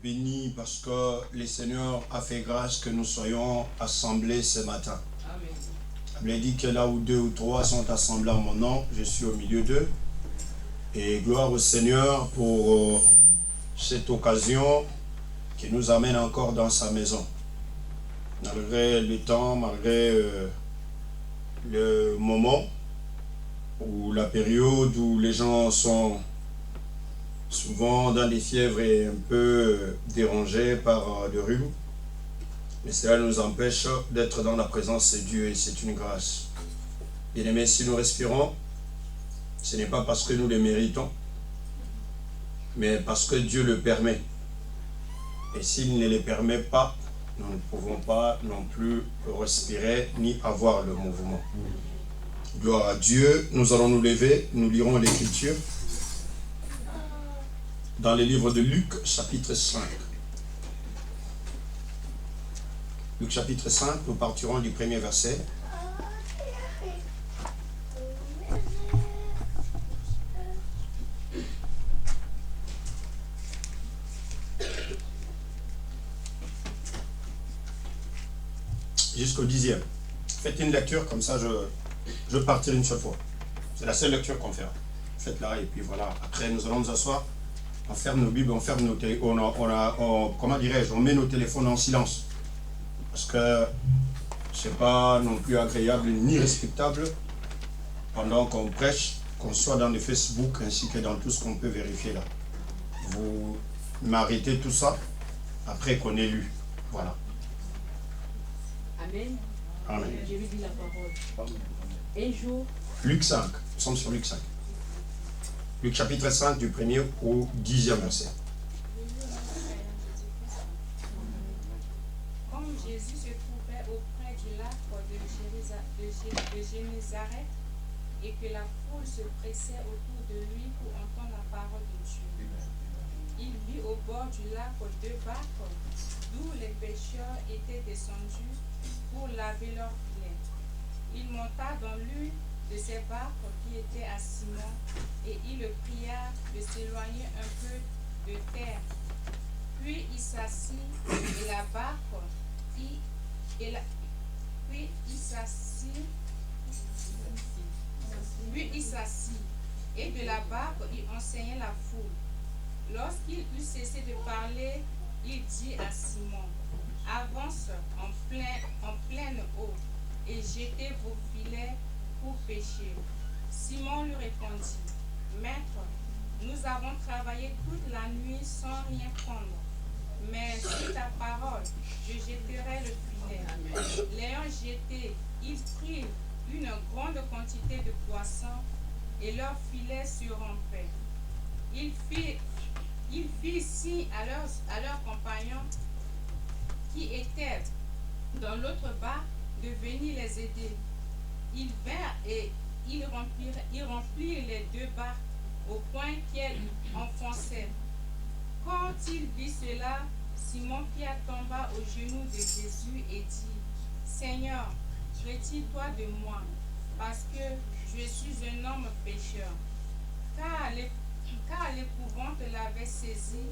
bénis parce que le Seigneur a fait grâce que nous soyons assemblés ce matin. Amen. La Bible dit que là où 2 ou 3 sont assemblés en mon nom, je suis au milieu d'eux. Et gloire au Seigneur pour cette occasion qui nous amène encore dans sa maison. Malgré le temps, malgré le moment ou la période où les gens sont souvent dans des fièvres et un peu dérangés par le rhume. Mais cela nous empêche d'être dans la présence de Dieu et c'est une grâce. Bien-aimés, si nous respirons, ce n'est pas parce que nous le méritons, mais parce que Dieu le permet. Et s'il ne le permet pas, nous ne pouvons pas non plus respirer ni avoir le mouvement. Gloire à Dieu. Nous allons nous lever, nous lirons l'Écriture dans le livre de Luc, chapitre 5. Luc, chapitre 5, nous partirons du premier verset. Jusqu'au 10e. Faites une lecture, comme ça je partirai une seule fois. C'est la seule lecture qu'on fait. Faites-la et puis voilà. Après, nous allons nous asseoir. On ferme nos Bibles, on ferme nos téléphones. Comment dirais-je, on met nos téléphones en silence. Parce que ce n'est pas non plus agréable ni respectable pendant qu'on prêche, qu'on soit dans le Facebook ainsi que dans tout ce qu'on peut vérifier là. Vous m'arrêtez tout ça après qu'on ait lu. Voilà. Amen. Amen. Je vais dire la parole. Un jour. Luc 5. Nous sommes sur Luc 5. Luc chapitre 5 du 1er au 10e verset. Comme Jésus se trouvait auprès du lac de Génézareth et que la foule se pressait autour de lui pour entendre la parole de Dieu, il vit au bord du lac 2 barques d'où les pêcheurs étaient descendus pour laver leurs filets. Il monta dans l'une de ces barques qui était à Simon et il le pria de s'éloigner un peu de terre. Puis il s'assit et la barque et de la barque il enseignait la foule. Lorsqu'il eut cessé de parler, il dit à Simon: avance en pleine eau et jetez vos filets pour pêcher. Simon lui répondit: Maître, nous avons travaillé toute la nuit sans rien prendre, mais sur ta parole, je jetterai le filet. L'ayant jeté, ils prirent une grande quantité de poissons et leur filet se rompait. Ils firent signe à leurs compagnons qui étaient dans l'autre barque de venir les aider. Ils vinrent et ils remplirent les 2 barques au point qu'elles enfonçaient. Quand il vit cela, Simon-Pierre tomba aux genoux de Jésus et dit: Seigneur, retire-toi de moi, parce que je suis un homme pécheur. Car l'épouvante l'avait saisi,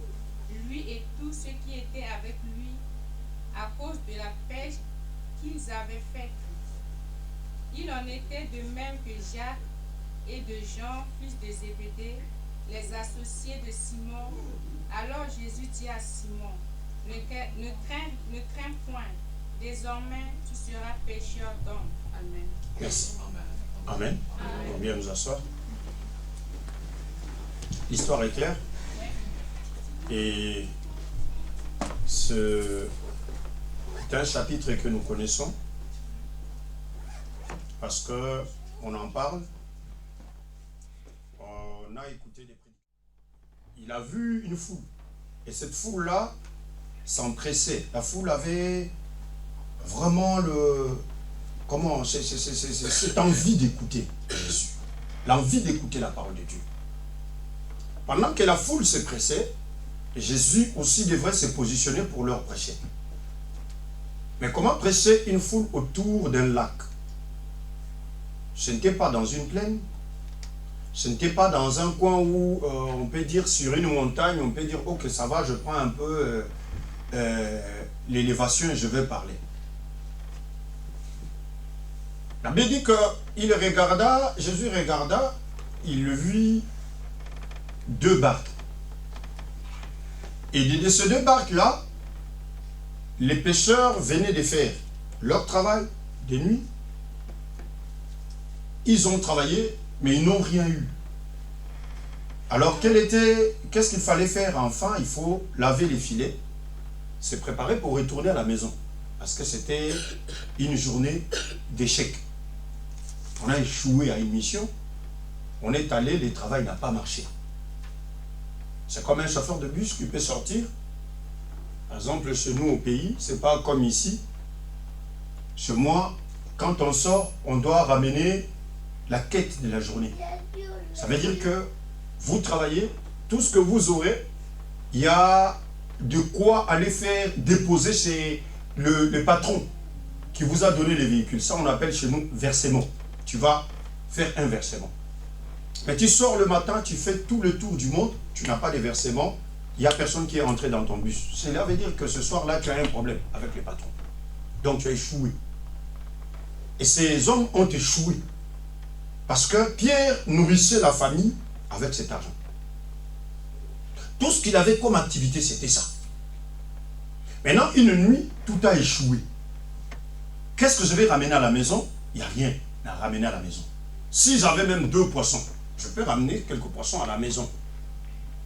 lui et tous ceux qui étaient avec lui, à cause de la pêche qu'ils avaient faite. Il en était de même que Jacques et de Jean, fils de Zébédée, les associés de Simon. Alors Jésus dit à Simon: ne crains point, désormais tu seras pêcheur d'hommes. Amen. Merci. Amen. On va bien nous asseoir. L'histoire est claire. Et c'est un chapitre que nous connaissons parce qu'on en parle. On a écouté des prédications. Il a vu une foule. Et cette foule-là s'empressait. La foule avait vraiment cette envie d'écouter Jésus. L'envie d'écouter la parole de Dieu. Pendant que la foule se pressait, Jésus aussi devrait se positionner pour leur prêcher. Mais comment prêcher une foule autour d'un lac? Ce n'était pas dans une plaine, Ce n'était pas dans un coin où on peut dire sur une montagne, on peut dire « Ok, ça va, je prends un peu l'élévation et je vais parler ». La Bible dit que Jésus regarda, il vit 2 barques. Et de ces 2 barques-là, les pêcheurs venaient de faire leur travail de nuit. Ils ont travaillé, mais ils n'ont rien eu. Alors, qu'est-ce qu'il fallait faire? Enfin, il faut laver les filets, se préparer pour retourner à la maison. Parce que c'était une journée d'échec. On a échoué à une mission, on est allé, le travail n'a pas marché. C'est comme un chauffeur de bus qui peut sortir. Par exemple, chez nous au pays, c'est pas comme ici. Chez moi, quand on sort, on doit ramener la quête de la journée. Ça veut dire que vous travaillez, tout ce que vous aurez, il y a de quoi aller faire déposer chez le patron qui vous a donné les véhicules. Ça, on appelle chez nous versement. Tu vas faire un versement. Mais tu sors le matin, tu fais tout le tour du monde, tu n'as pas de versement, il n'y a personne qui est entré dans ton bus. Cela veut dire que ce soir-là, tu as un problème avec les patrons. Donc tu as échoué. Et ces hommes ont échoué. Parce que Pierre nourrissait la famille avec cet argent. Tout ce qu'il avait comme activité, c'était ça. Maintenant, une nuit, tout a échoué. Qu'est-ce que je vais ramener à la maison? Il n'y a rien à ramener à la maison. Si j'avais même 2 poissons, je peux ramener quelques poissons à la maison.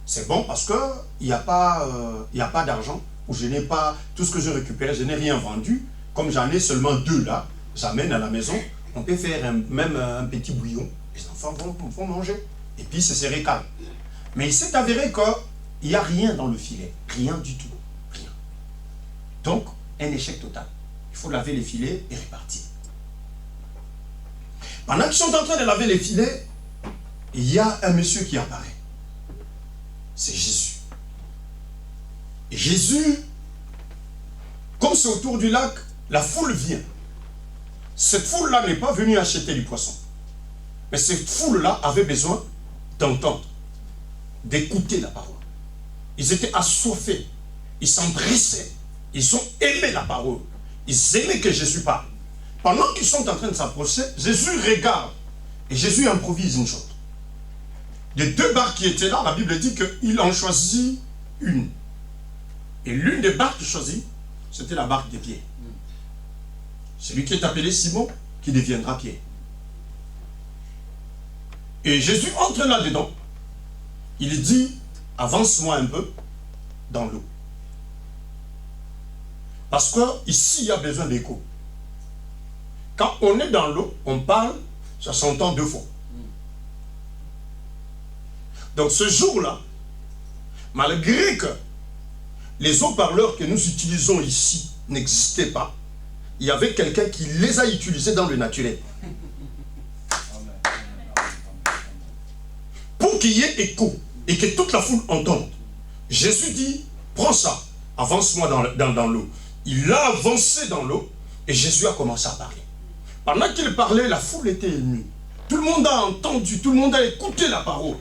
C'est bon parce qu'il n'y a pas d'argent, ou je n'ai pas tout ce que je récupérais, je n'ai rien vendu. Comme j'en ai seulement 2 là, j'amène à la maison. On peut faire même un petit bouillon. Les enfants vont manger. Et puis, ce serait calme. Mais il s'est avéré qu'il n'y a rien dans le filet. Rien du tout. Rien. Donc, un échec total. Il faut laver les filets et repartir. Pendant qu'ils sont en train de laver les filets, il y a un monsieur qui apparaît. C'est Jésus. Et Jésus, comme c'est autour du lac, la foule vient. Cette foule-là n'est pas venue acheter du poisson. Mais cette foule-là avait besoin d'entendre, d'écouter la parole. Ils étaient assoiffés. Ils s'empressaient. Ils ont aimé la parole. Ils aimaient que Jésus parle. Pendant qu'ils sont en train de s'approcher, Jésus regarde. Et Jésus improvise une chose. Les 2 barques qui étaient là, la Bible dit qu'il en choisit une. Et l'une des barques choisies, c'était la barque de Pierre. Celui qui est appelé Simon, qui deviendra Pierre. Et Jésus entre là-dedans. Il dit, avance-moi un peu dans l'eau. Parce qu'ici, il y a besoin d'écho. Quand on est dans l'eau, on parle, ça s'entend 2 fois. Donc ce jour-là, malgré que les haut-parleurs que nous utilisons ici n'existaient pas, il y avait quelqu'un qui les a utilisés dans le naturel. Pour qu'il y ait écho et que toute la foule entende. Jésus dit, prends ça, avance-moi dans l'eau. Il a avancé dans l'eau et Jésus a commencé à parler. Pendant qu'il parlait, la foule était émue. Tout le monde a entendu, tout le monde a écouté la parole.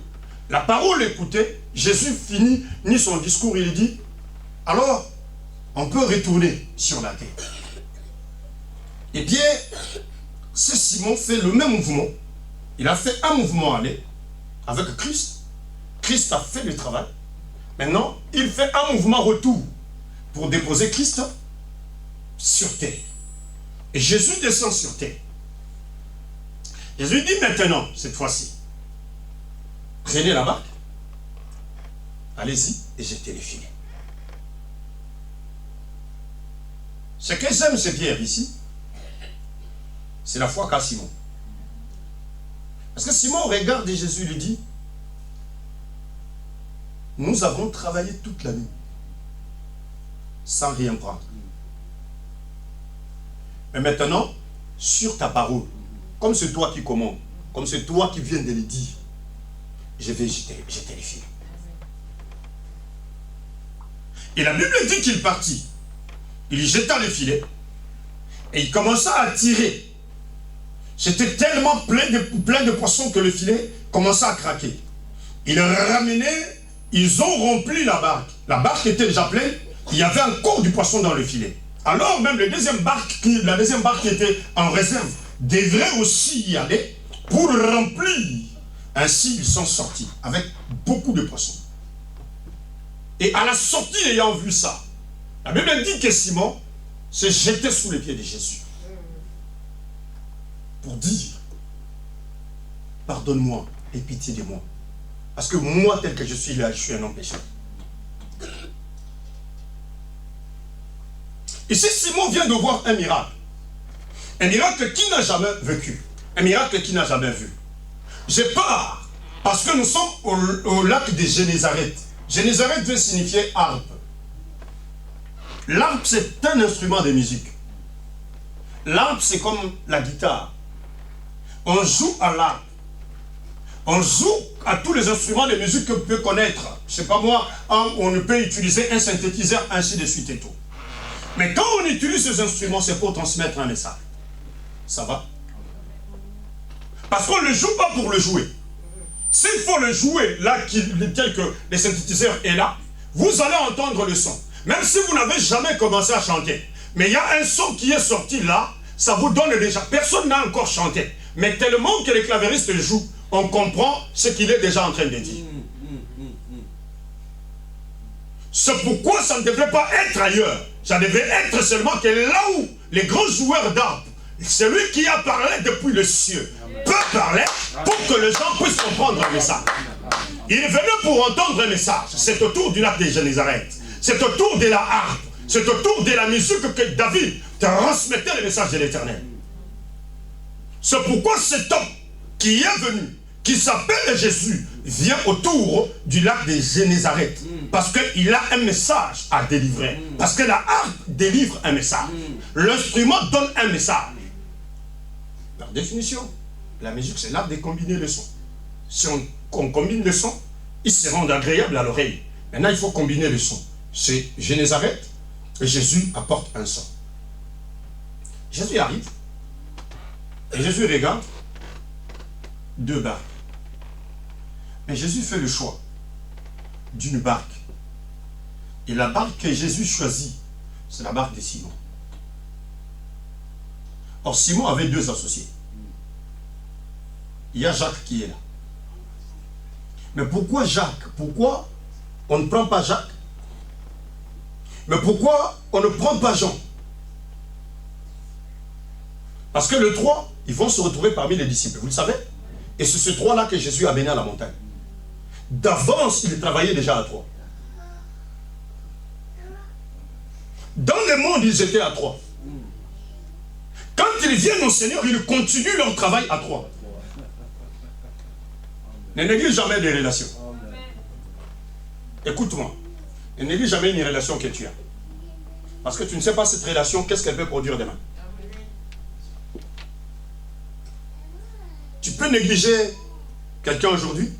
La parole écoutée, Jésus finit ni son discours, il dit, alors, on peut retourner sur la terre. Et bien, ce Simon fait le même mouvement. Il a fait un mouvement aller avec Christ. Christ a fait le travail. Maintenant, il fait un mouvement retour pour déposer Christ sur terre. Et Jésus descend sur terre. Jésus dit maintenant, cette fois-ci, prenez la barque, allez-y et jetez les filets. Ce que j'aime chez Pierre ici, c'est la foi qu'a Simon. Parce que Simon regarde et Jésus lui dit, nous avons travaillé toute la nuit sans rien prendre. Mais maintenant, sur ta parole, comme c'est toi qui commandes, comme c'est toi qui viens de le dire, je vais jeter les filets. Et la Bible dit qu'il partit. Il jeta les filets et il commença à tirer. C'était tellement plein de poissons que le filet commençait à craquer. Ils ramenaient, ils ont rempli la barque. La barque était déjà pleine, il y avait encore du poisson dans le filet. Alors même la deuxième barque qui était en réserve devrait aussi y aller pour remplir. Ainsi, ils sont sortis avec beaucoup de poissons. Et à la sortie, ayant vu ça, la Bible dit que Simon s'est jeté sous les pieds de Jésus pour dire, pardonne-moi et pitié de moi. Parce que moi, tel que je suis là, je suis un homme pécheur. Ici, Simon vient de voir un miracle. Un miracle qu'il n'a jamais vécu. Un miracle qu'il n'a jamais vu. J'ai peur parce que nous sommes au lac de Génézareth. Génézareth veut signifier harpe. L'harpe, c'est un instrument de musique. L'harpe, c'est comme la guitare. On joue à l'harpe. On joue à tous les instruments de musique que vous pouvez connaître. Je ne sais pas moi, on peut utiliser un synthétiseur, ainsi de suite et tout. Mais quand on utilise ces instruments, c'est pour transmettre un message. Ça va? Parce qu'on ne le joue pas pour le jouer. S'il faut le jouer, là, tel que le synthétiseur est là, vous allez entendre le son. Même si vous n'avez jamais commencé à chanter. Mais il y a un son qui est sorti là, ça vous donne déjà. Personne n'a encore chanté. Mais tellement que les clavéristes jouent, on comprend ce qu'il est déjà en train de dire. C'est pourquoi ça ne devrait pas être ailleurs. Ça devait être seulement que là où les grands joueurs d'harpe, celui qui a parlé depuis le ciel, peut parler pour que les gens puissent comprendre un message. Il est venu pour entendre un message. C'est autour du lac de Génézareth. C'est autour de la harpe. C'est autour de la musique que David transmettait le message de l'Éternel. C'est pourquoi cet homme qui est venu, qui s'appelle Jésus, vient autour du lac de Génézareth. Parce qu'il a un message à délivrer. Parce que la harpe délivre un message. L'instrument donne un message. Par définition, la musique, c'est l'art de combiner les sons. Si on combine les sons, ils se rendent agréables à l'oreille. Maintenant, il faut combiner les sons. C'est Génézareth, et Jésus apporte un son. Jésus arrive, et Jésus regarde deux barques. Mais Jésus fait le choix d'une barque. Et la barque que Jésus choisit, c'est la barque de Simon. Or, Simon avait deux associés. Il y a Jacques qui est là. Mais pourquoi Jacques? Pourquoi on ne prend pas Jacques? Mais pourquoi on ne prend pas Jean? Parce que les trois, ils vont se retrouver parmi les disciples, vous le savez? Et c'est ces trois-là que Jésus a mené à la montagne. D'avance, il travaillait déjà à trois. Dans le monde, ils étaient à trois. Quand ils viennent au Seigneur, ils continuent leur travail à trois. Ne néglige jamais des relations. Écoute-moi. Ne néglige jamais une relation que tu as. Parce que tu ne sais pas cette relation, qu'est-ce qu'elle peut produire demain. Tu peux négliger quelqu'un aujourd'hui,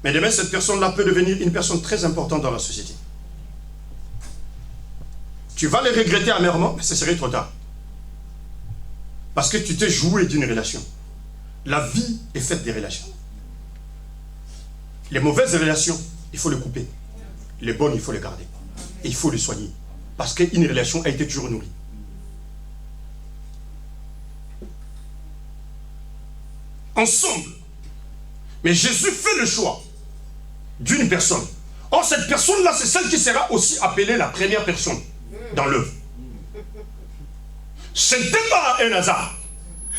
mais demain, cette personne-là peut devenir une personne très importante dans la société. Tu vas le regretter amèrement, mais ce serait trop tard. Parce que tu t'es joué d'une relation. La vie est faite des relations. Les mauvaises relations, il faut les couper. Les bonnes, il faut les garder. Et il faut les soigner. Parce qu'une relation a été toujours nourrie. Ensemble. Mais Jésus fait le choix d'une personne. Or, cette personne-là, c'est celle qui sera aussi appelée la première personne dans l'œuvre. Ce n'était pas un hasard.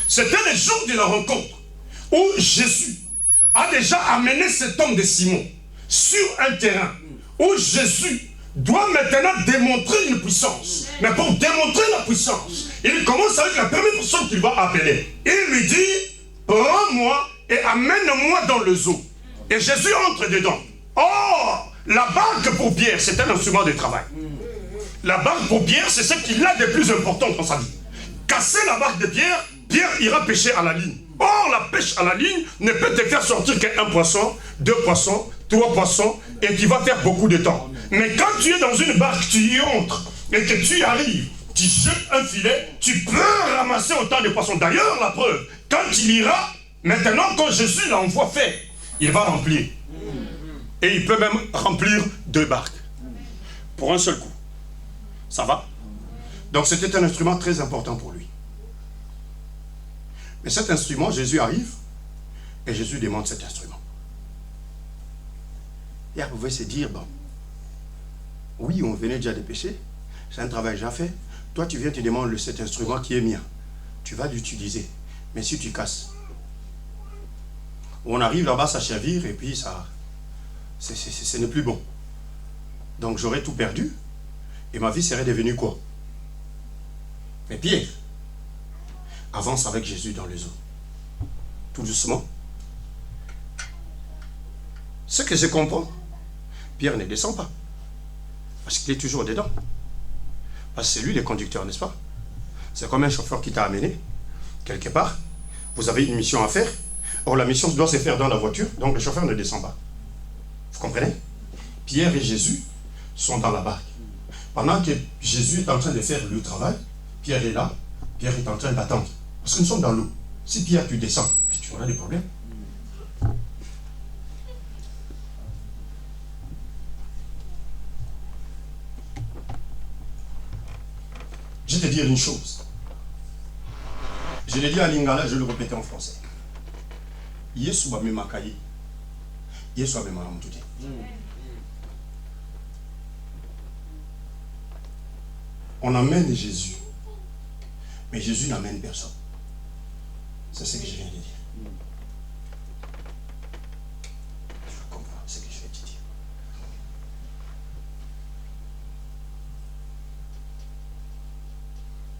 C'était le jour de la rencontre où Jésus a déjà amené cet homme de Simon sur un terrain où Jésus doit maintenant démontrer une puissance. Mais pour démontrer la puissance, il commence avec la première personne qu'il va appeler. Il lui dit, prends-moi et amène-moi dans le zoo. Et Jésus entre dedans. Or, la barque pour Pierre, c'est un instrument de travail. La barque pour Pierre, c'est ce qu'il a de plus important dans sa vie. Casser la barque de Pierre, Pierre ira pêcher à la ligne. Or, la pêche à la ligne ne peut te faire sortir qu'un poisson, 2 poissons, 3 poissons, et tu vas faire beaucoup de temps. Mais quand tu es dans une barque, tu y entres, et que tu y arrives, tu jettes un filet, tu peux ramasser autant de poissons. D'ailleurs, la preuve, quand il ira Maintenant, quand Jésus l'envoie faire, il va remplir. Et il peut même remplir 2 barques. Pour un seul coup. Ça va? Donc c'était un instrument très important pour lui. Mais cet instrument, Jésus arrive et Jésus demande cet instrument. Et vous pouvez se dire, bon, oui, on venait déjà de pécher, c'est un travail déjà fait. Toi, tu viens, tu demandes cet instrument qui est mien. Tu vas l'utiliser. Mais si tu casses, on arrive là-bas, ça chavire et puis ça, ce n'est plus bon. Donc j'aurais tout perdu et ma vie serait devenue quoi? Mais Pierre avance avec Jésus dans les eaux. Tout doucement. Ce que je comprends, Pierre ne descend pas. Parce qu'il est toujours dedans. Parce que c'est lui le conducteur, n'est-ce pas? C'est comme un chauffeur qui t'a amené quelque part. Vous avez une mission à faire. Or, la mission doit se faire dans la voiture. Donc, le chauffeur ne descend pas. Vous comprenez? Pierre et Jésus sont dans la barque. Pendant que Jésus est en train de faire le travail, Pierre est là. Pierre est en train d'attendre. Parce que nous sommes dans l'eau. Si Pierre, tu descends, tu auras des problèmes. Je vais te dire une chose. Je l'ai dit en lingala, je le répète en français. Yesu ba memakayi. Yesu ba memamtuti. On amène Jésus. Mais Jésus n'amène personne. C'est ce que je viens de dire. Tu comprends ce que je vais te dire.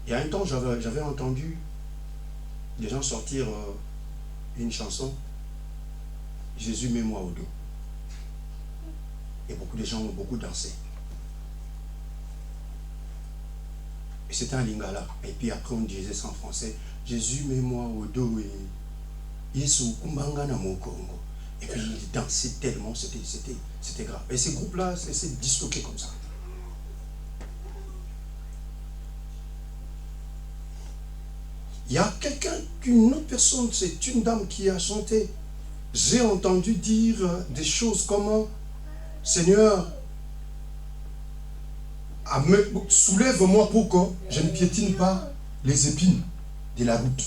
Il y a un temps, j'avais entendu des gens sortir une chanson, Jésus mets-moi au dos. Et beaucoup de gens ont beaucoup dansé. Et c'était un lingala. Et puis après on disait ça en français, Jésus mets-moi au dos et Yesu kumbanga na mokongo. Et puis ils dansaient tellement, c'était grave. Et ces groupes-là, c'est disloqué comme ça. Il y a quelqu'un, une autre personne, c'est une dame qui a chanté. J'ai entendu dire des choses comme Seigneur, soulève-moi pour que je ne piétine pas les épines de la route.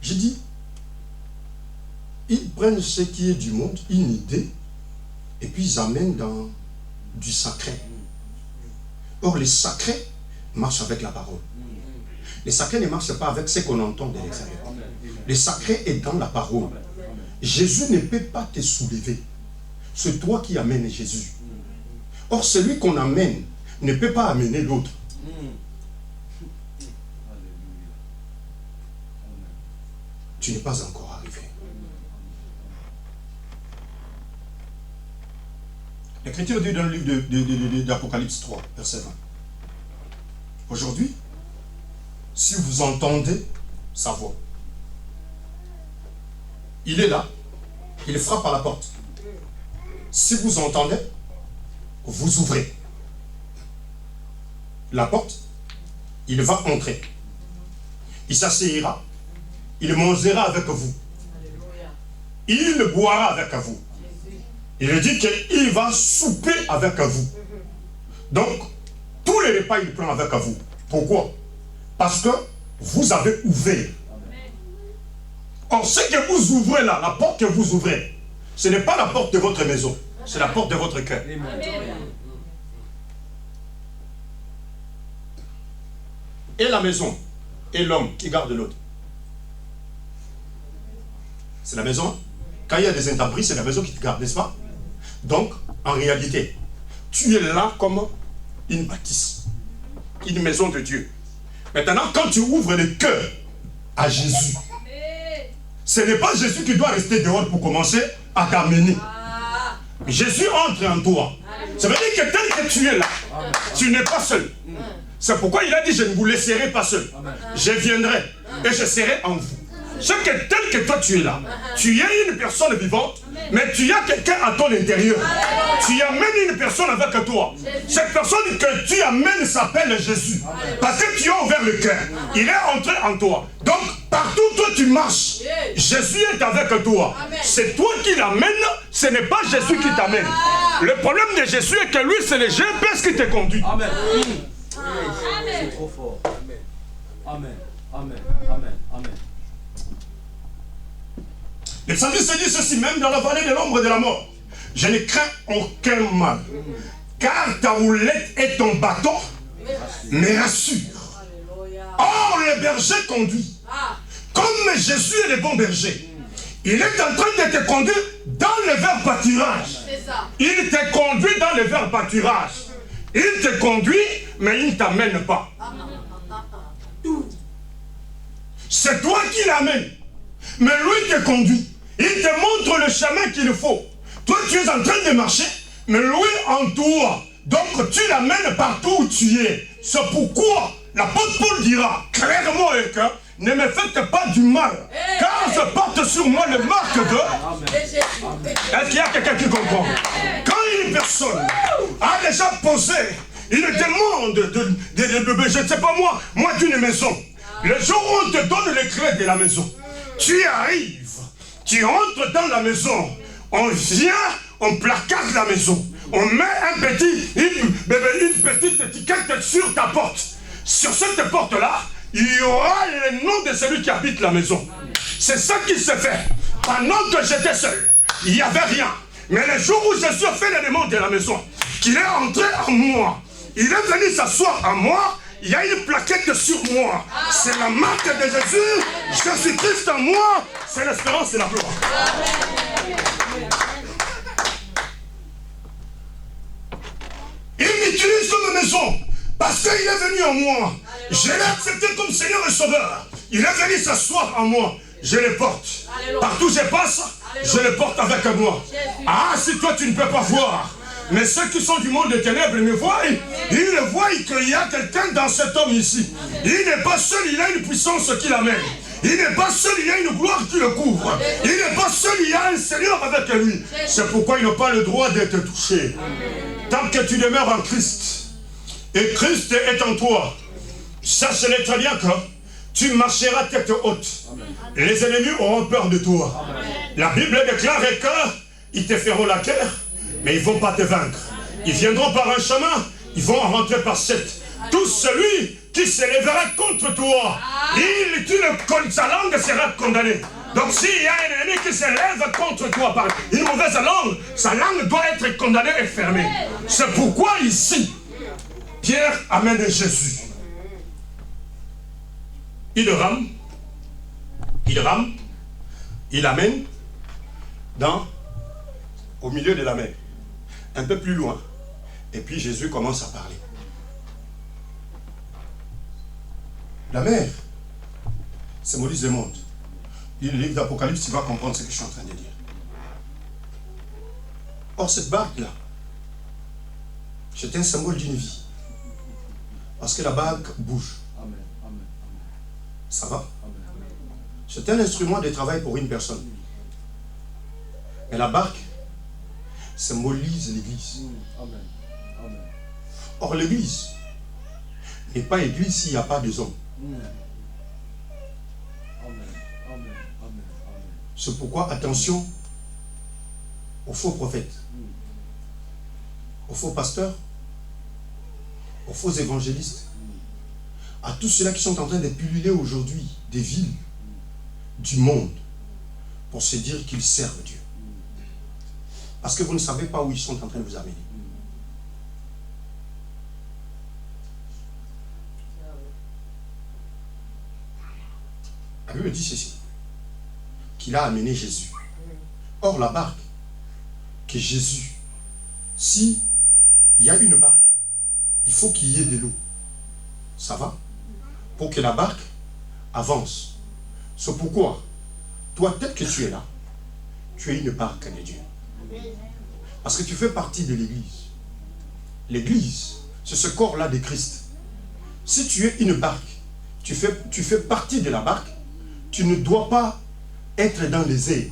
J'ai dit, ils prennent ce qui est du monde, une idée, et puis ils amènent dans du sacré. Or, les sacrés marchent avec la parole. Les sacrés ne marchent pas avec ce qu'on entend de l'extérieur. Le sacré est dans la parole. Jésus ne peut pas te soulever. C'est toi qui amènes Jésus. Or, celui qu'on amène ne peut pas amener l'autre. Tu n'es pas encore arrivé. L'Écriture dit dans le livre d'Apocalypse 3, verset 20. Aujourd'hui, si vous entendez sa voix, il est là, il frappe à la porte. Si vous entendez, vous ouvrez la porte, il va entrer. Il s'asseyera, il mangera avec vous. Il boira avec vous. Il dit qu'il va souper avec vous. Donc, tous les repas, il prend avec vous. Pourquoi? Parce que vous avez ouvert. Or, ce que vous ouvrez là, la porte que vous ouvrez, ce n'est pas la porte de votre maison, c'est la porte de votre cœur. Et la maison, et l'homme qui garde l'autre. C'est la maison. Quand il y a des intempéries, c'est la maison qui te garde, n'est-ce pas? Donc, en réalité, tu es là comme une bâtisse, une maison de Dieu. Maintenant, quand tu ouvres le cœur à Jésus, ce n'est pas Jésus qui doit rester dehors pour commencer à t'amener. Jésus entre en toi. Ça veut dire que tel que tu es là, tu n'es pas seul. C'est pourquoi il a dit, je ne vous laisserai pas seul. Je viendrai et je serai en vous. C'est que tel que toi tu es là, tu es une personne vivante, mais tu as quelqu'un à ton intérieur. Tu amènes une personne avec toi. Cette personne que tu amènes s'appelle Jésus. Parce que tu as ouvert le cœur. Il est entré en toi. Donc, partout où toi tu marches, Jésus est avec toi. C'est toi qui l'amènes, ce n'est pas Jésus qui t'amène. Le problème de Jésus est que lui, c'est le GPS qui te conduit. Amen. C'est trop fort. Amen. Amen. Amen. Amen. Le psalmiste dit ceci, même dans la vallée de l'ombre de la mort, je ne crains aucun mal, car ta roulette et ton bâton me rassurent. Or, le berger conduit, comme Jésus est le bon berger. Il est en train de te conduire dans le vert pâturage. Il te conduit dans le vert pâturage. Il te conduit, mais il ne t'amène pas. C'est toi qui l'amènes, mais lui te conduit. Il te montre le chemin qu'il faut. Toi, tu es en train de marcher, mais lui en toi. Donc, tu l'amènes partout où tu es. C'est pourquoi l'apôtre Paul dira clairement que ne me faites pas du mal, car je porte sur moi le marque de... Est-ce qu'il y a quelqu'un qui comprend? Quand une personne a déjà posé une demande de je ne sais pas moi d'une maison, le jour où on te donne les clés de la maison, tu arrives, tu entres dans la maison, on vient, on placard la maison, on met une petite étiquette sur ta porte. Sur cette porte-là, il y aura le nom de celui qui habite la maison. C'est ça qui s'est fait. Pendant que j'étais seul, il n'y avait rien. Mais le jour où Jésus a fait la demande de la maison, qu'il est entré en moi, il est venu s'asseoir en moi, il y a une plaquette sur moi. C'est la marque de Jésus. Jésus-Christ en moi, c'est l'espérance et la gloire. Il m'utilise comme maison parce qu'il est venu en moi. Je l'ai accepté comme Seigneur et Sauveur. Il est venu s'asseoir en moi. Je le porte. Partout où je passe, je le porte avec moi. Ah, si toi tu ne peux pas voir, mais ceux qui sont du monde des ténèbres me voient, ils voient qu'il y a quelqu'un dans cet homme ici. Il n'est pas seul, il a une puissance qui l'amène. Il n'est pas seul, il y a une gloire qui le couvre. Il n'est pas seul, il y a un Seigneur avec lui. C'est pourquoi il n'a pas le droit d'être touché. Tant que tu demeures en Christ, et Christ est en toi, sache-le très bien que tu marcheras tête haute. Les ennemis auront peur de toi. La Bible déclare qu'ils te feront la guerre, mais ils ne vont pas te vaincre. Ils viendront par un chemin, ils vont rentrer par sept. Tout celui qui se lèvera contre toi, sa langue sera condamnée. Donc s'il y a un ennemi qui se lève contre toi par une mauvaise langue, sa langue doit être condamnée et fermée. C'est pourquoi ici, Pierre amène Jésus. Il rame, il amène au milieu de la mer, un peu plus loin. Et puis Jésus commence à parler. La mer symbolise le monde. Lis le livre d'Apocalypse, tu vas comprendre ce que je suis en train de dire. Or, cette barque-là, c'est un symbole d'une vie. Parce que la barque bouge. Ça va? C'est un instrument de travail pour une personne. Mais la barque symbolise l'Église. Or, l'Église n'est pas Église s'il n'y a pas de hommes. C'est pourquoi, attention aux faux prophètes, aux faux pasteurs, aux faux évangélistes, à tous ceux-là qui sont en train de pulluler aujourd'hui des villes du monde pour se dire qu'ils servent Dieu. Parce que vous ne savez pas où ils sont en train de vous amener. La Bible dit ceci, qu'il a amené Jésus. Or, la barque que Jésus, si il y a une barque, il faut qu'il y ait de l'eau. Ça va? Pour que la barque avance. C'est pourquoi, toi, peut-être que tu es là, tu es une barque de Dieu. Parce que tu fais partie de l'Église. L'Église, c'est ce corps-là de Christ. Si tu es une barque, tu fais partie de la barque, tu ne dois pas être dans les airs.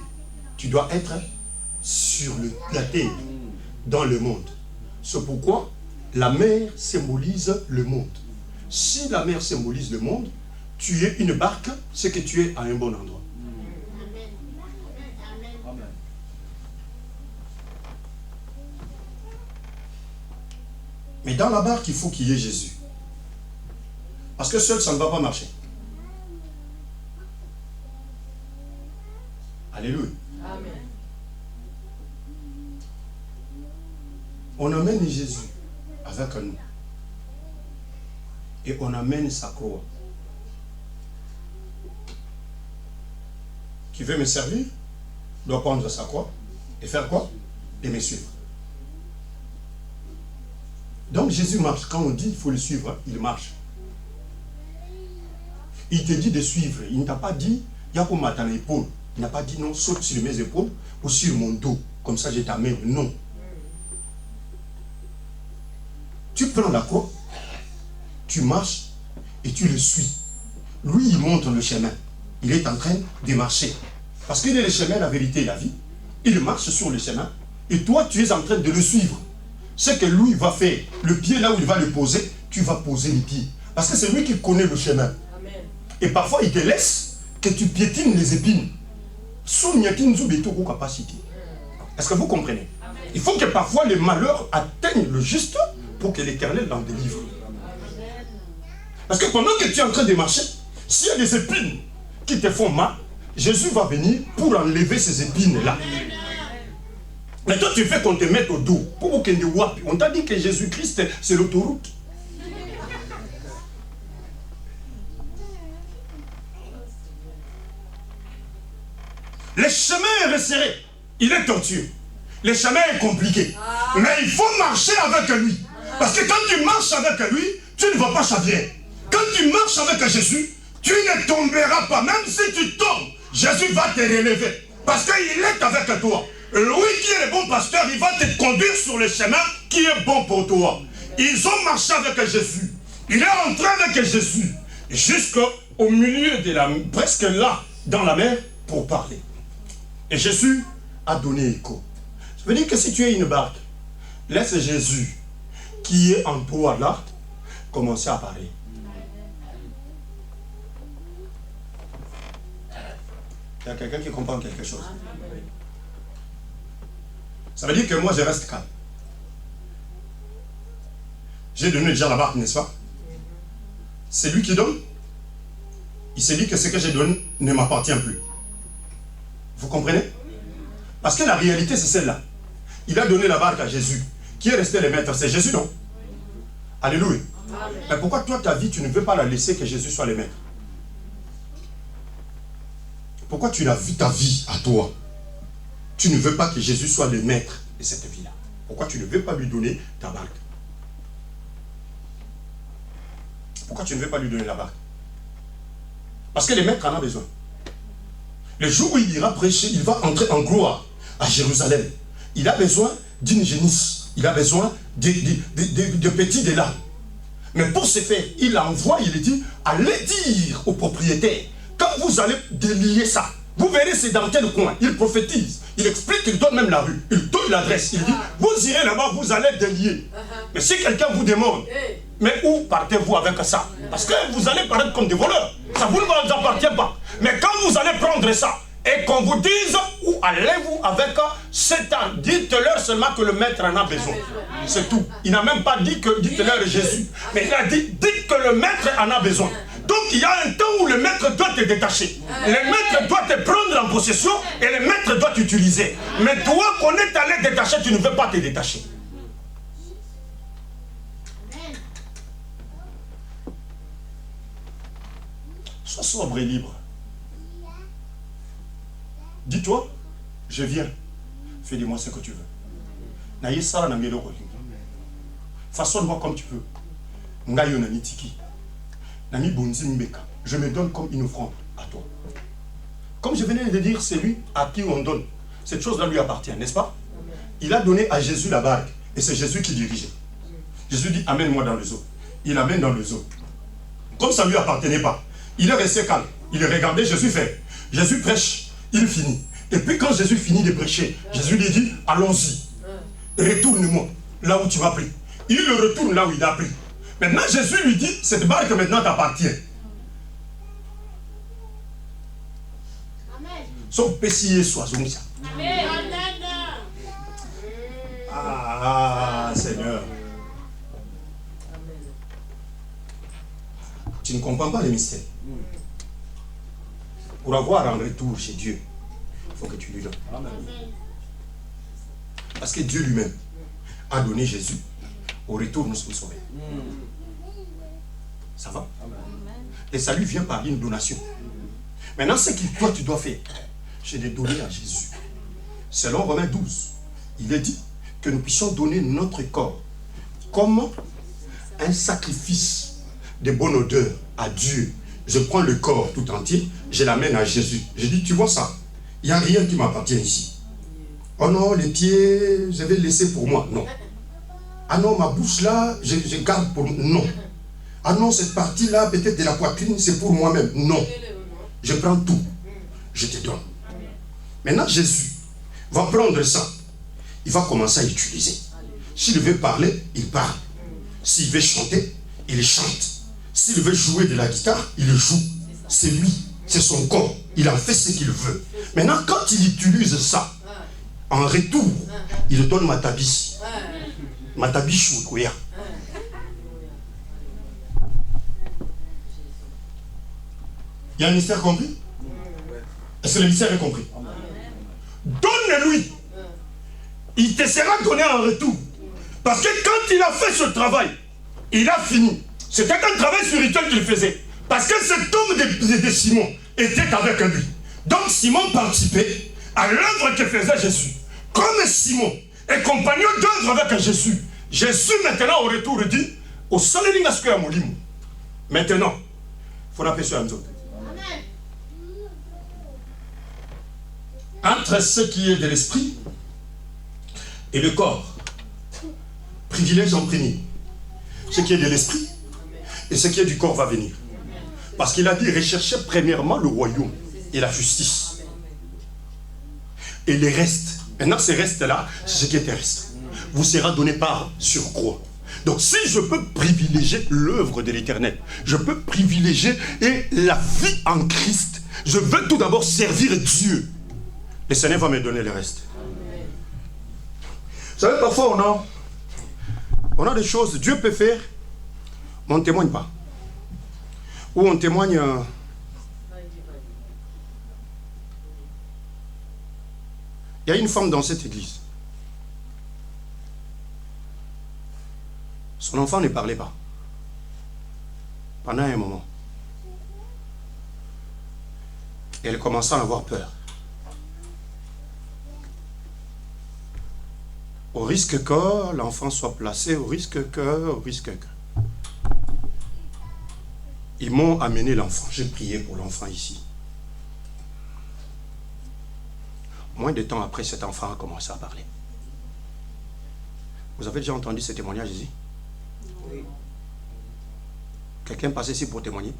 Tu dois être sur la terre, dans le monde. C'est pourquoi la mer symbolise le monde. Si la mer symbolise le monde, tu es une barque, c'est que tu es à un bon endroit. Amen. Mais dans la barque, il faut qu'il y ait Jésus. Parce que seul, ça ne va pas marcher. Alléluia. Amen. On amène Jésus avec nous. Et on amène sa croix. Qui veut me servir doit prendre sa croix et faire quoi? Et me suivre. Donc Jésus marche. Quand on dit il faut le suivre, il marche. Il te dit de suivre. Il ne t'a pas dit, il y a pour m'attendre l'épaule. Il n'a pas dit non, saute sur mes épaules ou sur mon dos. Comme ça je t'amène. Non. Tu prends la croix, tu marches et tu le suis. Lui, il montre le chemin. Il est en train de marcher. Parce qu'il est le chemin, la vérité et la vie. Il marche sur le chemin. Et toi, tu es en train de le suivre. Ce que lui va faire, le pied là où il va le poser, tu vas poser les pieds. Parce que c'est lui qui connaît le chemin. Amen. Et parfois, il te laisse que tu piétines les épines. Est-ce que vous comprenez? Il faut que parfois les malheurs atteignent le juste pour que l'Éternel l'en délivre. Parce que pendant que tu es en train de marcher, s'il y a des épines qui te font mal, Jésus va venir pour enlever ces épines-là. Mais toi, tu fais qu'on te mette au dos. On t'a dit que Jésus-Christ, c'est l'autoroute. Le chemin est resserré. Il est tortueux. Le chemin est compliqué. Mais il faut marcher avec lui. Parce que quand tu marches avec lui, tu ne vas pas chavirer. Quand tu marches avec Jésus, tu ne tomberas pas. Même si tu tombes, Jésus va te relever. Parce qu'il est avec toi. Lui qui est le bon pasteur, il va te conduire sur le chemin qui est bon pour toi. Ils ont marché avec Jésus. Il est entré avec Jésus. Jusqu'au milieu de la... presque là, dans la mer, pour parler. Et Jésus a donné écho. Ça veut dire que si tu es une barque, laisse Jésus qui est en toi là, commencer à parler. Il y a quelqu'un qui comprend quelque chose. Ça veut dire que moi je reste calme. J'ai donné déjà la barque, n'est-ce pas? C'est lui qui donne. Il s'est dit que ce que j'ai donné ne m'appartient plus. Vous comprenez? Parce que la réalité c'est celle-là. Il a donné la barque à Jésus. Qui est resté le maître? C'est Jésus, non? Alléluia. Mais pourquoi toi ta vie tu ne veux pas la laisser que Jésus soit le maître? Pourquoi tu as vu ta vie à toi? Tu ne veux pas que Jésus soit le maître de cette vie-là. Pourquoi tu ne veux pas lui donner ta barque? Pourquoi tu ne veux pas lui donner la barque? Parce que le maître en a besoin. Le jour où il ira prêcher, il va entrer en gloire à Jérusalem. Il a besoin d'une génisse. Il a besoin de petits de larmes. Mais pour ce faire, il envoie, il dit, allez dire au propriétaire, quand vous allez délier ça, vous verrez c'est dans quel coin. Il prophétise, il explique, il donne même la rue, il donne l'adresse. Il dit, vous irez là-bas, vous allez délier. Mais si quelqu'un vous demande, mais où partez-vous avec ça? Parce que vous allez paraître comme des voleurs. Ça vous ne vous appartient pas. Mais quand vous allez prendre ça, et qu'on vous dise, où allez-vous avec cet âne? Dites-leur seulement que le maître en a besoin. C'est tout. Il n'a même pas dit que dites-leur Jésus. Mais il a dit, dites que le maître en a besoin. Donc il y a un temps où le maître doit te détacher. Le maître doit te prendre en possession et le maître doit t'utiliser. Mais toi qu'on est allé détacher, tu ne veux pas te détacher. Sois sobre et libre. Dis-toi, je viens. Fais de moi ce que tu veux. Façonne-moi comme tu veux. Je me donne comme une offrande à toi. Comme je venais de dire, c'est lui à qui on donne. Cette chose-là lui appartient, n'est-ce pas? Il a donné à Jésus la barque. Et c'est Jésus qui dirigeait. Jésus dit, amène-moi dans les eaux. Il amène dans les eaux. Comme ça ne lui appartenait pas, il est resté calme. Il regardait Jésus faire. Jésus prêche, il finit. Et puis quand Jésus finit de prêcher, Jésus lui dit, allons-y. Retourne-moi là où tu m'as pris. Il le retourne là où il a pris. Maintenant Jésus lui dit, cette barque maintenant t'appartient. Son pécier soit ça. Ah, Seigneur. Tu ne comprends pas le mystère. Pour avoir un retour chez Dieu, il faut que tu lui donnes. Parce que Dieu lui-même a donné Jésus. Au retour, nous sommes sauvés. Ça va? Et ça lui vient par une donation. Maintenant, ce que toi tu dois faire, c'est de donner à Jésus. Selon Romains 12, il est dit que nous puissions donner notre corps comme un sacrifice de bonne odeur à Dieu. Je prends le corps tout entier, je l'amène à Jésus. Je dis, tu vois ça, il n'y a rien qui m'appartient ici. Oh non, les pieds, je vais laisser pour moi. Non. Ah non, ma bouche là, je garde pour moi. Non. Ah non, cette partie-là, peut-être de la poitrine, c'est pour moi-même. Non. Je prends tout. Je te donne. Maintenant, Jésus va prendre ça. Il va commencer à utiliser. S'il veut parler, il parle. S'il veut chanter, il chante. S'il veut jouer de la guitare, il joue. C'est lui, c'est son corps. Il en fait ce qu'il veut. Maintenant, quand il utilise ça, en retour, il donne Matabi. Matabi Choukoya. Il y a un mystère compris? Est-ce que le mystère est compris? Donne-lui. Il te sera donné en retour. Parce que quand il a fait ce travail, il a fini. C'était un travail spirituel qu'il faisait. Parce que cet homme de Simon était avec lui. Donc Simon participait à l'œuvre que faisait Jésus. Comme Simon est compagnon d'œuvre avec Jésus, Jésus maintenant au retour dit, au soleil à Molimo. Maintenant, il faut appeler sur un autre. Entre ce qui est de l'esprit et le corps, privilège en premier. Ce qui est de l'esprit et ce qui est du corps va venir. Parce qu'il a dit, recherchez premièrement le royaume et la justice. Et les restes, maintenant ces restes-là, c'est ce qui est terrestre, vous sera donné par surcroît. Donc si je peux privilégier l'œuvre de l'Éternel, je peux privilégier la vie en Christ, je veux tout d'abord servir Dieu. Le Seigneur va me donner le reste. Vous savez, parfois on a des choses, Dieu peut faire, mais on ne témoigne pas. Ou on témoigne... Il y a une femme dans cette église. Son enfant ne parlait pas. Pendant un moment. Elle commença à avoir peur. Au risque que l'enfant soit placé, au risque que... Ils m'ont amené l'enfant. J'ai prié pour l'enfant ici. Moins de temps après, cet enfant a commencé à parler. Vous avez déjà entendu ce témoignage ici? Oui. Quelqu'un passait ici pour témoigner?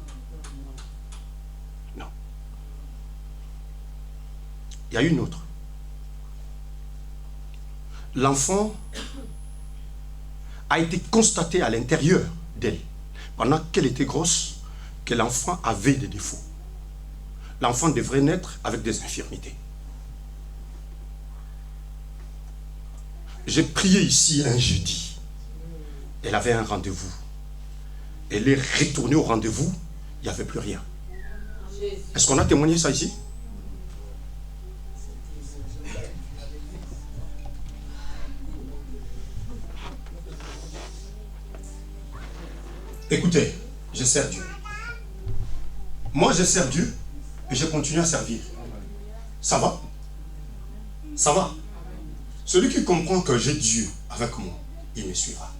Non. Il y a une autre. L'enfant a été constaté à l'intérieur d'elle, pendant qu'elle était grosse, que l'enfant avait des défauts. L'enfant devrait naître avec des infirmités. J'ai prié ici un jeudi. Elle avait un rendez-vous. Elle est retournée au rendez-vous. Il n'y avait plus rien. Est-ce qu'on a témoigné ça ici? Écoutez, je sers Dieu. Moi, je sers Dieu et je continue à servir. Ça va? Ça va? Celui qui comprend que j'ai Dieu avec moi, il me suivra.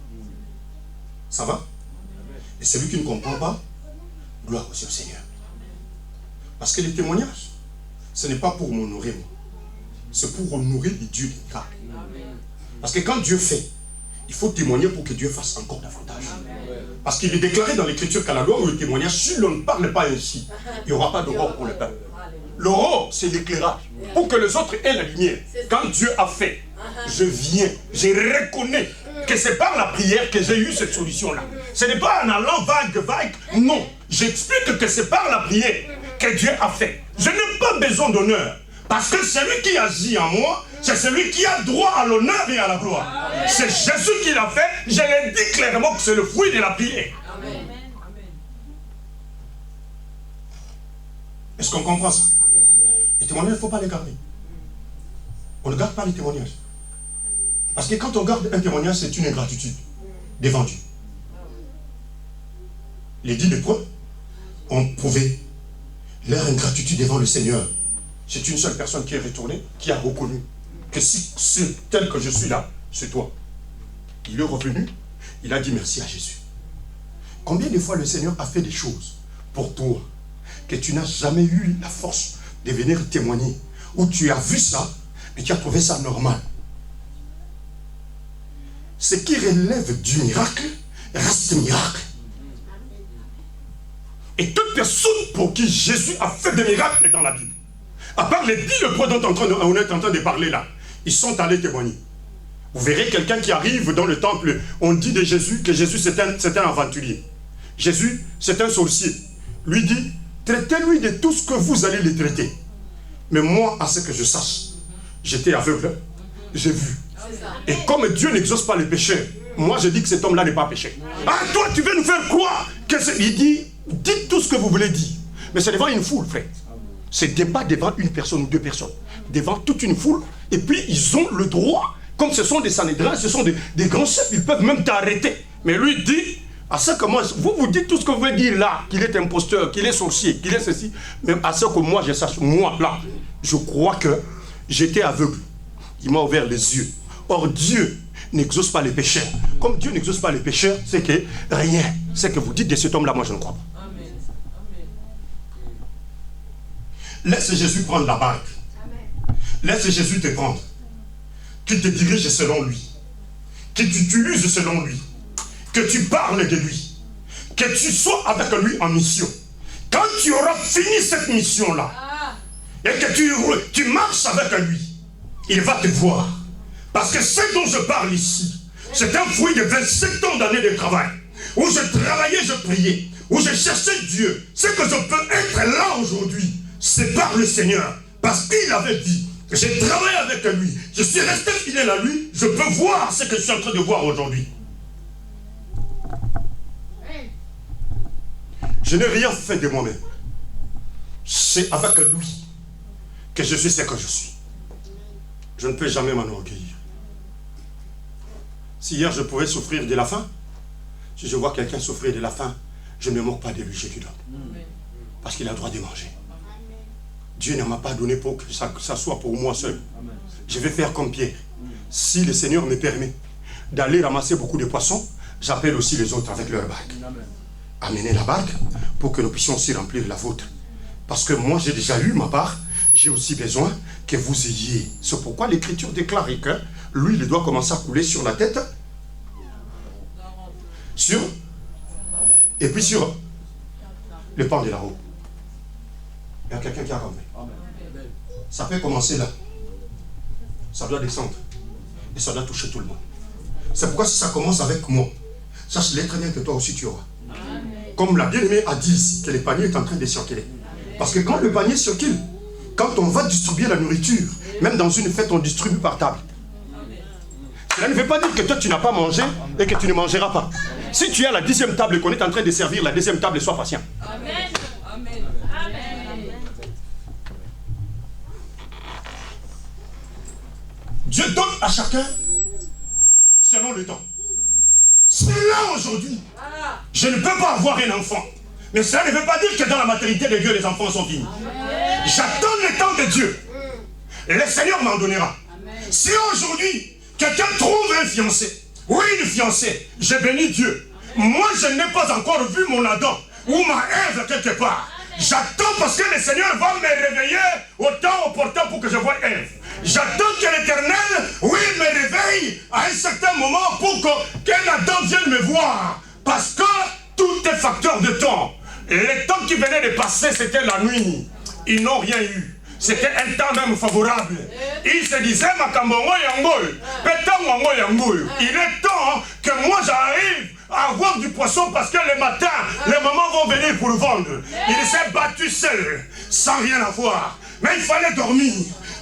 Ça va? Et celui qui ne comprend pas, gloire aussi au Seigneur. Parce que les témoignages, ce n'est pas pour m'honorer moi. C'est pour honorer les dieux des miracles. Parce que quand Dieu fait, il faut témoigner pour que Dieu fasse encore davantage. Parce qu'il est déclaré dans l'écriture qu'à la loi ou le témoignage, si l'on ne parle pas ainsi, il n'y aura pas d'aurore pour le peuple. L'aurore, c'est l'éclairage. Pour que les autres aient la lumière. Quand Dieu a fait, je viens, je reconnais que c'est par la prière que j'ai eu cette solution-là. Ce n'est pas en allant vague, non. J'explique que c'est par la prière que Dieu a fait. Je n'ai pas besoin d'honneur. Parce que celui qui agit en moi, c'est celui qui a droit à l'honneur et à la gloire. C'est Jésus qui l'a fait. Je l'ai dit clairement que c'est le fruit de la prière. Amen. Est-ce qu'on comprend ça? Les témoignages, il ne faut pas les garder. On ne garde pas les témoignages. Parce que quand on garde un témoignage, c'est une ingratitude devant Dieu. Les 10 lépreux ont prouvé leur ingratitude devant le Seigneur. C'est une seule personne qui est retournée, qui a reconnu que si c'est tel que je suis là, c'est toi. Il est revenu, il a dit merci à Jésus. Combien de fois le Seigneur a fait des choses pour toi que tu n'as jamais eu la force de venir témoigner, où tu as vu ça, mais tu as trouvé ça normal. Ce qui relève du miracle reste miracle. Et toute personne pour qui Jésus a fait des miracles dans la Bible, à part les 10 lépreux dont on est en train de parler là, ils sont allés témoigner. Vous verrez quelqu'un qui arrive dans le temple, on dit de Jésus que Jésus c'est un aventurier. Jésus c'est un sorcier. Lui dit, traitez-lui de tout ce que vous allez les traiter. Mais moi, à ce que je sache, j'étais aveugle, j'ai vu. Et comme Dieu n'exauce pas les pécheurs, moi je dis que cet homme-là n'est pas péché. Ah, toi tu veux nous faire croire que c'est... Il dit, dites tout ce que vous voulez dire. Mais c'est devant une foule, frère. C'est pas devant une personne ou 2 personnes. Devant toute une foule. Et puis ils ont le droit, comme ce sont des Sanhédrins, ce sont des grands chefs, ils peuvent même t'arrêter. Mais lui dit, à ce que moi, vous dites tout ce que vous voulez dire là, qu'il est imposteur, qu'il est sorcier, qu'il est ceci. Mais à ce que moi je sache, moi là, je crois que j'étais aveugle. Il m'a ouvert les yeux. Or Dieu n'exauce pas les pécheurs. Comme Dieu n'exauce pas les pécheurs, c'est que rien. C'est que vous dites de cet homme-là, moi je ne crois pas. Amen. Laisse Jésus prendre la barque. Laisse Jésus te prendre. Qu'il te dirige selon lui. Qu'il t'utilise selon lui. Que tu parles de lui. Que tu sois avec lui en mission. Quand tu auras fini cette mission-là, et que tu marches avec lui, il va te voir. Parce que ce dont je parle ici, c'est un fruit de 27 ans d'années de travail. Où je travaillais, je priais. Où je cherchais Dieu. Ce que je peux être là aujourd'hui, c'est par le Seigneur. Parce qu'il avait dit, j'ai travaillé avec lui. Je suis resté fidèle à lui. Je peux voir ce que je suis en train de voir aujourd'hui. Je n'ai rien fait de moi-même. C'est avec lui que je suis ce que je suis. Je ne peux jamais m'enorgueillir. Si hier je pouvais souffrir de la faim, si je vois quelqu'un souffrir de la faim, je ne me moque pas de lui, je lui donne. Parce qu'il a le droit de manger. Dieu ne m'a pas donné pour que ça soit pour moi seul. Je vais faire comme Pierre. Si le Seigneur me permet d'aller ramasser beaucoup de poissons, j'appelle aussi les autres avec leur barque. Amenez la barque pour que nous puissions aussi remplir la vôtre. Parce que moi j'ai déjà eu ma part, j'ai aussi besoin que vous ayez. C'est pourquoi l'Écriture déclare que l'huile doit commencer à couler sur la tête, et puis sur le pan de la robe. Il y a quelqu'un qui a ramené. Ça peut commencer là. Ça doit descendre. Et ça doit toucher tout le monde. C'est pourquoi si ça commence avec moi, sache-le très bien que toi aussi tu auras. Comme la bien-aimée a dit ici, que le panier est en train de circuler. Parce que quand le panier circule, quand on va distribuer la nourriture, même dans une fête, on distribue par table. Cela ne veut pas dire que toi tu n'as pas mangé et que tu ne mangeras pas. Si tu es à la 10e table et qu'on est en train de servir la 2e table, sois patient. Amen. Amen. Amen. Dieu donne à chacun selon le temps. C'est là aujourd'hui. Je ne peux pas avoir un enfant. Mais cela ne veut pas dire que dans la maternité de Dieu, les enfants sont finis. J'attends le temps de Dieu. Et le Seigneur m'en donnera. Si aujourd'hui, quelqu'un trouve un fiancé, oui, une fiancée, je bénis Dieu. Moi, je n'ai pas encore vu mon Adam ou ma Ève quelque part. J'attends parce que le Seigneur va me réveiller au temps opportun pour que je voie Ève. J'attends que l'Éternel, oui, me réveille à un certain moment pour qu'un Adam vienne me voir. Parce que tout est facteur de temps. Le temps qui venait de passer, c'était la nuit. Ils n'ont rien eu. C'était un temps même favorable. Ils se disaient, il est temps que moi j'arrive à avoir du poisson parce que le matin, les mamans vont venir pour vendre. Il s'est battu seul, sans rien avoir. Mais il fallait dormir.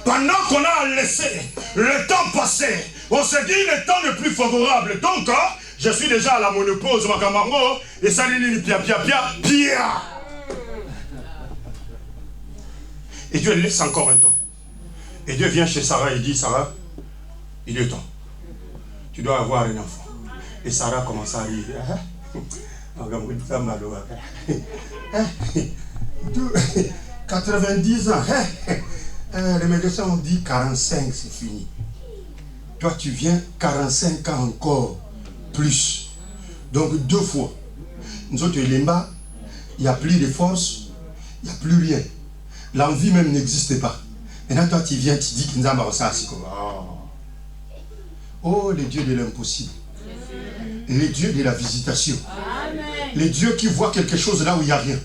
Pendant qu'on a laissé le temps passer, on se dit le temps n'est plus favorable. Donc, je suis déjà à la monopause, ma camarade, et ça dit pia. Et Dieu laisse encore un temps. Et Dieu vient chez Sarah et dit, Sarah, il est temps. Tu dois avoir un enfant. Et Sarah commence à rire. 90 ans. Les médecins ont dit 45, c'est fini. Toi, tu viens 45 ans encore. Plus. Donc 2 fois. Nous autres, il n'y a plus de force, il n'y a plus rien. L'envie même n'existe pas. Maintenant, toi, tu viens, tu dis qu'il n'y a pas ça. Oh, le Dieu de l'impossible. Le Dieu de la visitation. Le Dieu qui voit quelque chose là où il n'y a rien.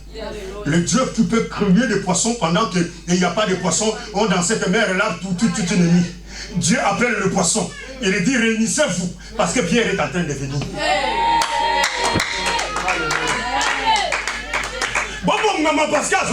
Le Dieu qui peut créer des poissons pendant qu'il n'y a pas de poissons. Oh, dans cette mer-là, toute une nuit. Dieu appelle le poisson. Il dit, réunissez-vous. Parce que Pierre est en train de venir. Bon, maman, Pascal,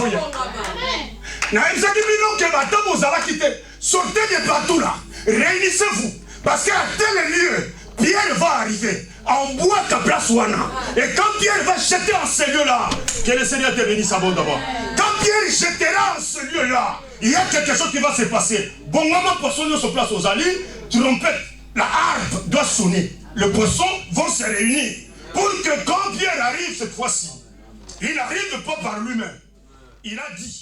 sortez de partout là. Réunissez-vous. Parce qu'à tel lieu, Pierre va arriver. En bois ta place wana. Et quand Pierre va jeter en ce lieu-là, que le Seigneur te bénisse à bon d'abord. Quand Pierre jettera en ce lieu-là, il y a quelque chose qui va se passer. Bon, maman, poisson se place aux alliés, trompette, la harpe doit sonner. Les poissons vont se réunir. Pour que quand Pierre arrive cette fois-ci, il n'arrive pas par lui-même. Il a dit,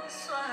Sois